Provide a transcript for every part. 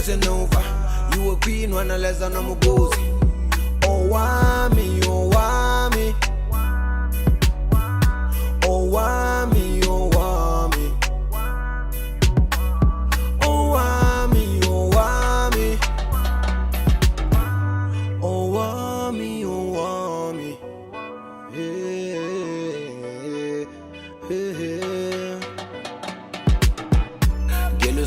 listen over. You a queen when I less than I'm a gozy. Owamie, Owamie. Owamie, Owamie. Owamie, Owamie. Owamie, Owamie.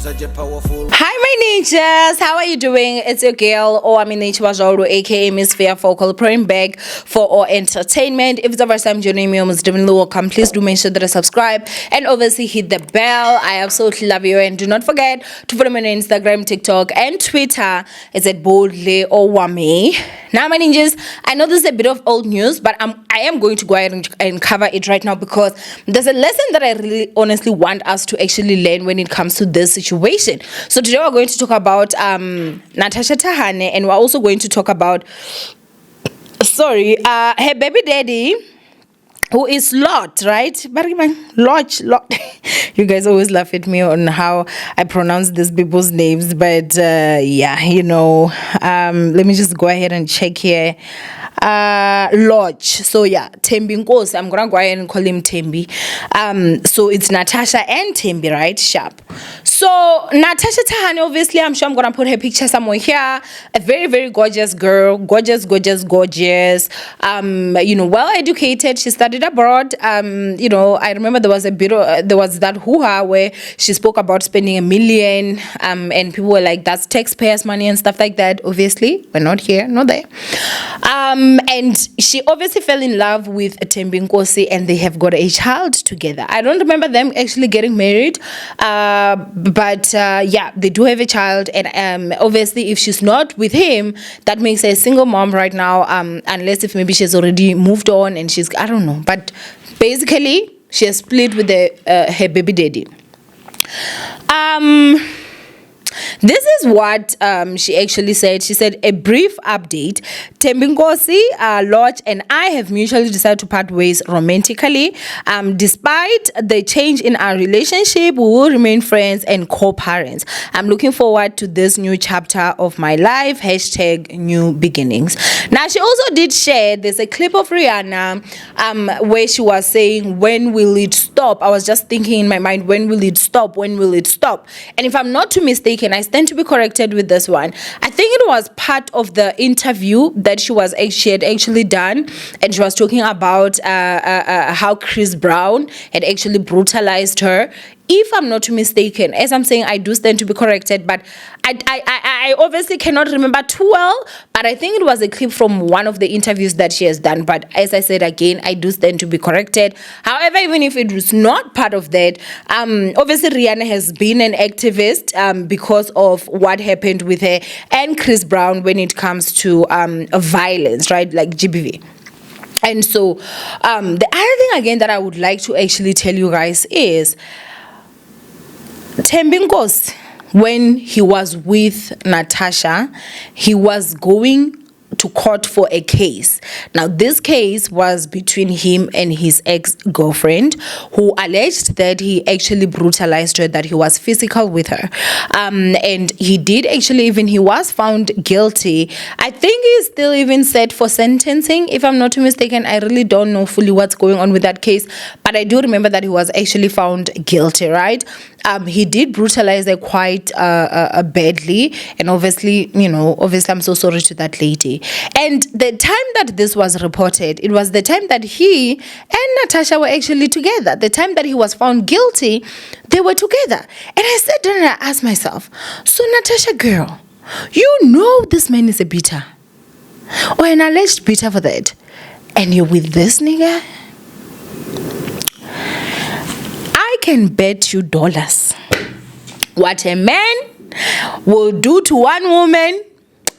Such a powerful. Hi, my ninjas. How are you doing? It's your girl, Owamie Nature, aka Miss Fair Focal, praying back for our entertainment. If it's the first time joining me, I'm most definitely welcome. Please do make sure that I subscribe and obviously hit the bell. I absolutely love you, and do not forget to follow me on Instagram, TikTok, and Twitter. It's at boldly Owamie. Now, my ninjas, I know this is a bit of old news, but I am going to go ahead and cover it right now because there's a lesson that I really honestly want us to actually learn when it comes to this situation. So today we're going to talk about Nathasha Thahane, and we're also going to talk about her baby daddy, who is Lot, right? Lot. You guys always laugh at me on how I pronounce these people's names, but yeah, you know, let me just go ahead and check here. Lodge. So yeah, Thembi Nkosi. I'm gonna go ahead and call him Thembi. So it's Nathasha and Thembi, right? Sharp. So Nathasha Thahane, obviously, I'm sure I'm gonna put her picture somewhere here. A very, very gorgeous girl, gorgeous. You know, well educated. She studied abroad. You know, I remember there was that hoo-ha where she spoke about spending $1 million. And people were like, "That's taxpayers' money" and stuff like that. Obviously, we're not here, not there. And she obviously fell in love with Thembi Nkosi, and they have got a child together. I don't remember them actually getting married, but yeah, they do have a child. And obviously, if she's not with him, that makes her a single mom right now, unless if maybe she's already moved on and I don't know. But basically, she has split with her baby daddy. This is what she actually said. She said, a brief update. Thembi Nkosi, Lodge, and I have mutually decided to part ways romantically. Despite the change in our relationship, we will remain friends and co-parents. I'm looking forward to this new chapter of my life. #new beginnings. Now, she also did share, there's a clip of Rihanna where she was saying, when will it stop? I was just thinking in my mind, when will it stop? When will it stop? And if I'm not too mistaken, I stand to be corrected with this one. I think it was part of the interview that she had actually done, and she was talking about how Chris Brown had actually brutalized her. If I'm not mistaken, as I'm saying, I do stand to be corrected, but I obviously cannot remember too well, but I think it was a clip from one of the interviews that she has done. But as I said again, I do stand to be corrected. However, even if it was not part of that, obviously Rihanna has been an activist because of what happened with her and Chris Brown when it comes to violence, right? Like GBV. And so the other thing again that I would like to actually tell you guys is Thembi Nkosi, when he was with Nathasha, he was going to court for a case. Now, this case was between him and his ex-girlfriend, who alleged that he actually brutalized her, that he was physical with her. And he did actually, even he was found guilty. I think he's still even set for sentencing, if I'm not mistaken. I really don't know fully what's going on with that case, but I do remember that he was actually found guilty, right? He did brutalize her quite badly, and obviously, I'm so sorry to that lady. And the time that this was reported, it was the time that he and Nathasha were actually together. The time that he was found guilty, they were together. And I sat down and I asked myself, so Nathasha girl, you know this man is a beater, or an alleged beater for that, and you're with this nigga? I can bet you dollars what a man will do to one woman,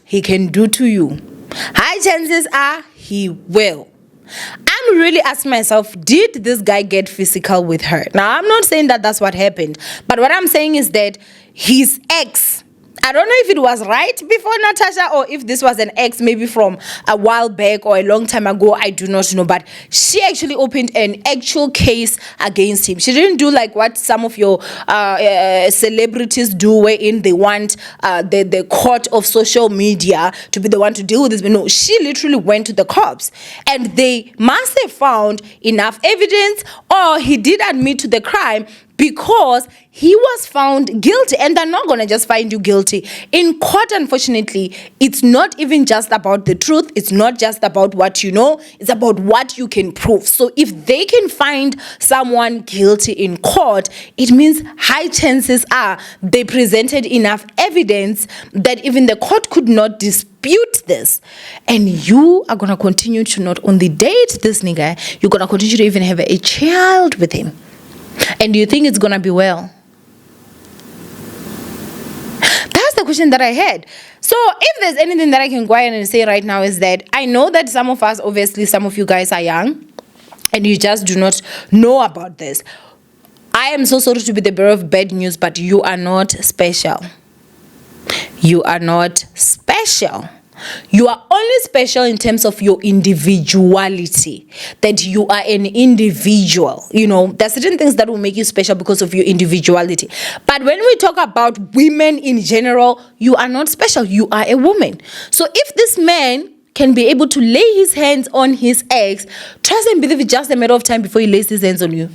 he can do to you. High chances are he will. I'm really asking myself, did this guy get physical with her? Now, I'm not saying that that's what happened, but what I'm saying is that his ex I don't know if it was right before Nathasha or if this was an ex maybe from a while back or a long time ago. I do not know. But she actually opened an actual case against him. She didn't do like what some of your celebrities do, wherein they want the court of social media to be the one to deal with this. But no, she literally went to the cops. And they must have found enough evidence, or he did admit to the crime, because he was found guilty. And they're not going to just find you guilty. In court, unfortunately, it's not even just about the truth. It's not just about what you know. It's about what you can prove. So if they can find someone guilty in court, it means high chances are they presented enough evidence that even the court could not dispute this. And you are going to continue to not only date this nigga, you're going to continue to even have a child with him. And do you think it's going to be well? That's the question that I had. So if there's anything that I can go ahead and say right now is that I know that some of us, obviously some of you guys are young and you just do not know about this. I am so sorry to be the bearer of bad news, but you are not special. You are not special. You are only special in terms of your individuality, that you are an individual. You know, there's certain things that will make you special because of your individuality. But when we talk about women in general, you are not special. You are a woman. So if this man can be able to lay his hands on his ex, trust and believe it's just a matter of time before he lays his hands on you.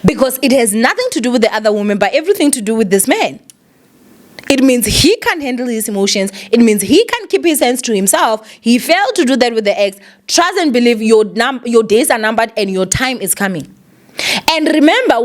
Because it has nothing to do with the other woman, but everything to do with this man. It means he can't handle his emotions. It means he can't keep his hands to himself. He failed to do that with the ex. Trust and believe your days are numbered and your time is coming. And remember,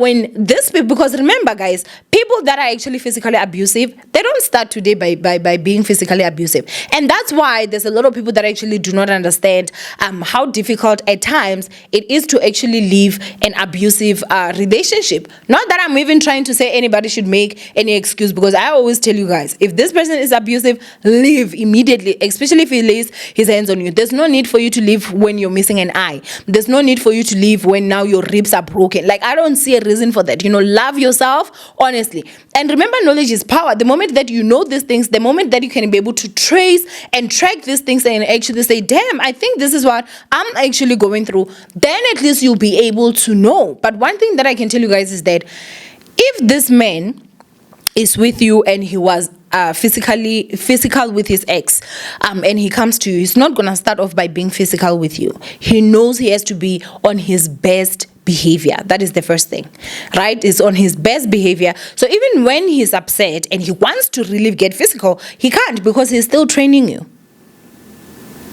because remember guys, people that are actually physically abusive, they don't start today by being physically abusive. And that's why there's a lot of people that actually do not understand how difficult at times it is to actually leave an abusive relationship. Not that I'm even trying to say anybody should make any excuse, because I always tell you guys, if this person is abusive, leave immediately, especially if he lays his hands on you. There's no need for you to leave when you're missing an eye. There's no need for you to leave when now your ribs are broken. Like, I don't see a reason for that. You know, love yourself, honestly. And remember, knowledge is power. The moment that you know these things, the moment that you can be able to trace and track these things and actually say, damn, I think this is what I'm actually going through, then at least you'll be able to know. But one thing that I can tell you guys is that if this man is with you and he was physical with his ex, and he comes to you, he's not gonna start off by being physical with you. He knows he has to be on his best behavior. That is the first thing, right? Is on his best behavior. So even when he's upset and he wants to really get physical, he can't, because he's still training you.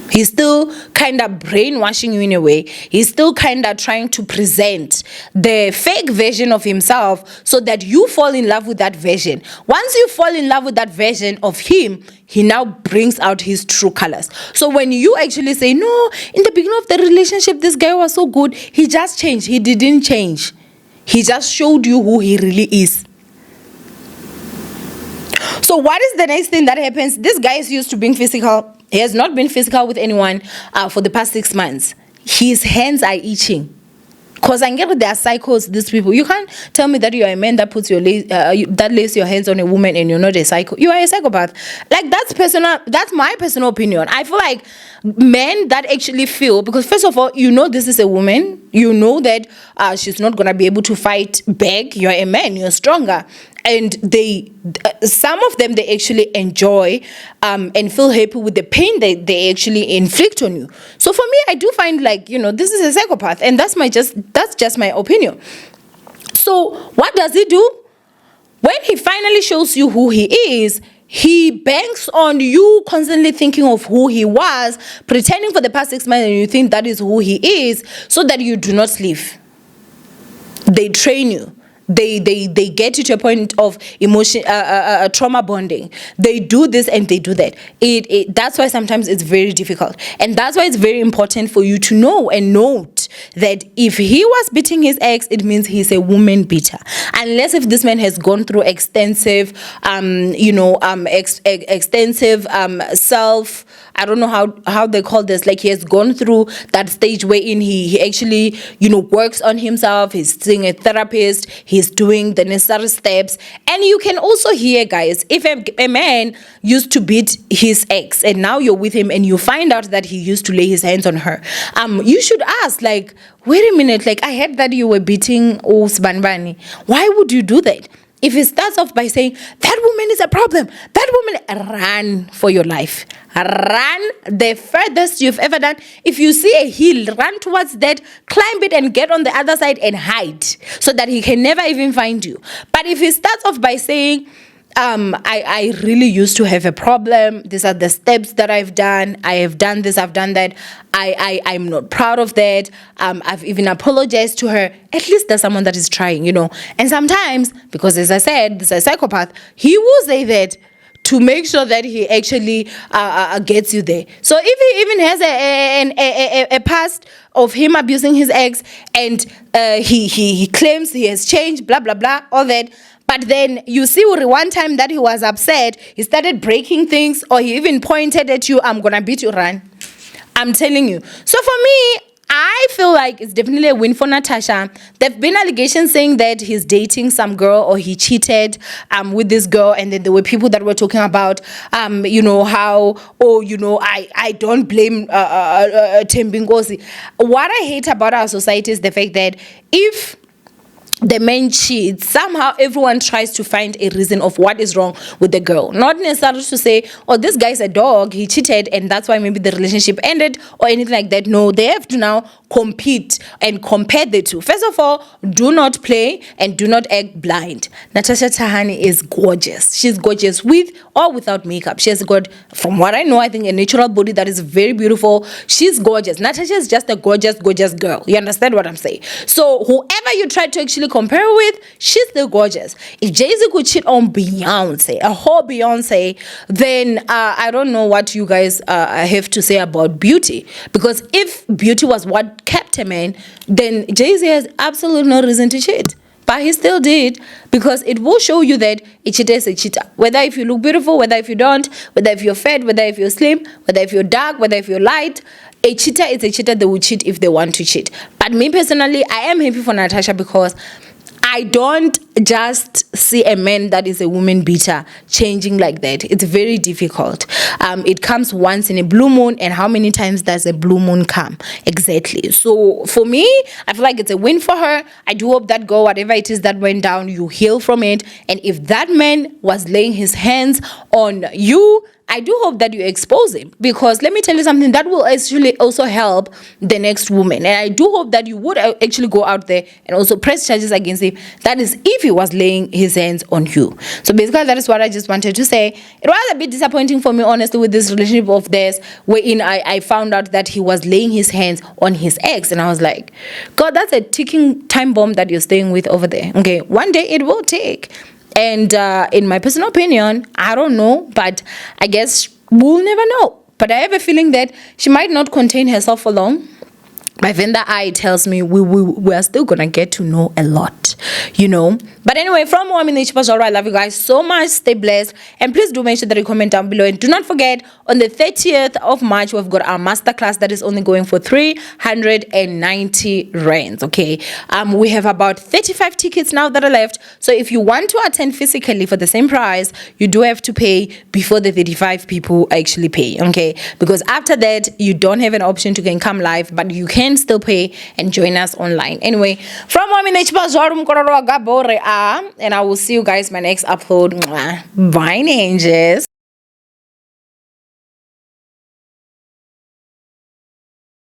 He's still kind of brainwashing you in a way. He's still kind of trying to present the fake version of himself so that you fall in love with that version. Once you fall in love with that version of him, he now brings out his true colors. So when you actually say, no, in the beginning of the relationship, this guy was so good, he just changed. He didn't change. He just showed you who he really is. So what is the next thing that happens? This guy is used to being physical. He has not been physical with anyone for the past 6 months. His hands are itching. Because I get they are psychos, these people. You can't tell me that you are a man that puts that lays your hands on a woman and you're not a psycho. You are a psychopath. Like, that's personal. That's my personal opinion. I feel like men that actually feel, because first of all, you know this is a woman. You know that she's not going to be able to fight back. You're a man. You're stronger. And some of them, they actually enjoy and feel happy with the pain they actually inflict on you. So for me, I do find, like, you know, this is a psychopath, and that's just my opinion. So what does he do? When he finally shows you who he is, he banks on you constantly thinking of who he was, pretending for the past 6 months, and you think that is who he is, so that you do not leave. They train you. They get you to a point of emotion, trauma bonding. They do this and they do that. That's why sometimes it's very difficult. And that's why it's very important for you to know and note that if he was beating his ex, it means he's a woman beater. Unless if this man has gone through extensive, extensive self I don't know how they call this, like he has gone through that stage wherein he actually, works on himself. He's seeing a therapist, he's doing the necessary steps. And you can also hear, guys, if a man used to beat his ex and now you're with him and you find out that he used to lay his hands on her, you should ask, like, wait a minute, like, I heard that you were beating Sbanbani. Why would you do that? If it starts off by saying, that woman is a problem, that woman, run for your life. Run the furthest you've ever done. If you see a hill, run towards that, climb it and get on the other side and hide so that he can never even find you. But if he starts off by saying, I really used to have a problem. These are the steps that I've done. I have done this, I've done that. I'm not proud of that. I've even apologized to her. At least there's someone that is trying, And sometimes, because as I said, this is a psychopath, he will say that to make sure that he actually gets you there. So if he even has a past of him abusing his ex and he claims he has changed, blah, blah, blah, all that, but then you see one time that he was upset, he started breaking things, or he even pointed at you, I'm gonna beat you, run. I'm telling you. So for me, I feel like it's definitely a win for Nathasha. There have been allegations saying that he's dating some girl or he cheated with this girl, and then there were people that were talking about how, I don't blame Thembinkosi. What I hate about our society is the fact that if the man cheats, somehow everyone tries to find a reason of what is wrong with the girl. Not necessarily to say, oh, this guy's a dog, he cheated, and that's why maybe the relationship ended or anything like that. No, they have to now compete and compare the two. First of all, do not play and do not act blind. Nathasha Thahane is gorgeous. She's gorgeous with or without makeup. She has got, from what I know, I think a natural body that is very beautiful. She's gorgeous. Nathasha is just a gorgeous, gorgeous girl. You understand what I'm saying? So whoever you try to actually compare her with, she's still gorgeous. If Jay-Z could cheat on Beyonce, a whole Beyonce, then I don't know what you guys have to say about beauty. Because if beauty was what kept a man, then Jay-Z has absolutely no reason to cheat. But he still did, because it will show you that a cheater is a cheater. Whether if you look beautiful, whether if you don't, whether if you're fat, whether if you're slim, whether if you're dark, whether if you're light, a cheater is a cheater. They will cheat if they want to cheat. But me personally, I am happy for Nathasha, because I don't just see a man that is a woman beater changing like that. It's very difficult. It comes once in a blue moon, and how many times does a blue moon come? Exactly. So for me, I feel like it's a win for her. I do hope that girl, whatever it is that went down, you heal from it. And if that man was laying his hands on you, I do hope that you expose him, because let me tell you something, that will actually also help the next woman. And I do hope that you would actually go out there and also press charges against him. That is if he was laying his hands on you. So basically, that is what I just wanted to say. It was a bit disappointing for me, honestly, with this relationship of theirs, wherein I found out that he was laying his hands on his ex. And I was like, God, that's a ticking time bomb that you're staying with over there. Okay, one day it will tick. And in my personal opinion, I don't know, but I guess we'll never know. But I have a feeling that she might not contain herself for long. My vendor eye tells me we are still gonna get to know a lot, But anyway, from Owamie, I love you guys so much. Stay blessed, and please do make sure that you comment down below. And do not forget, on the 30th of March, we've got our masterclass that is only going for 390 rands. Okay, we have about 35 tickets now that are left. So if you want to attend physically for the same price, you do have to pay before the 35 people actually pay. Okay, because after that you don't have an option to come live, but you can still pay and join us online. Anyway, from Owamie, and I will see you guys my next upload. Bye, ninjas.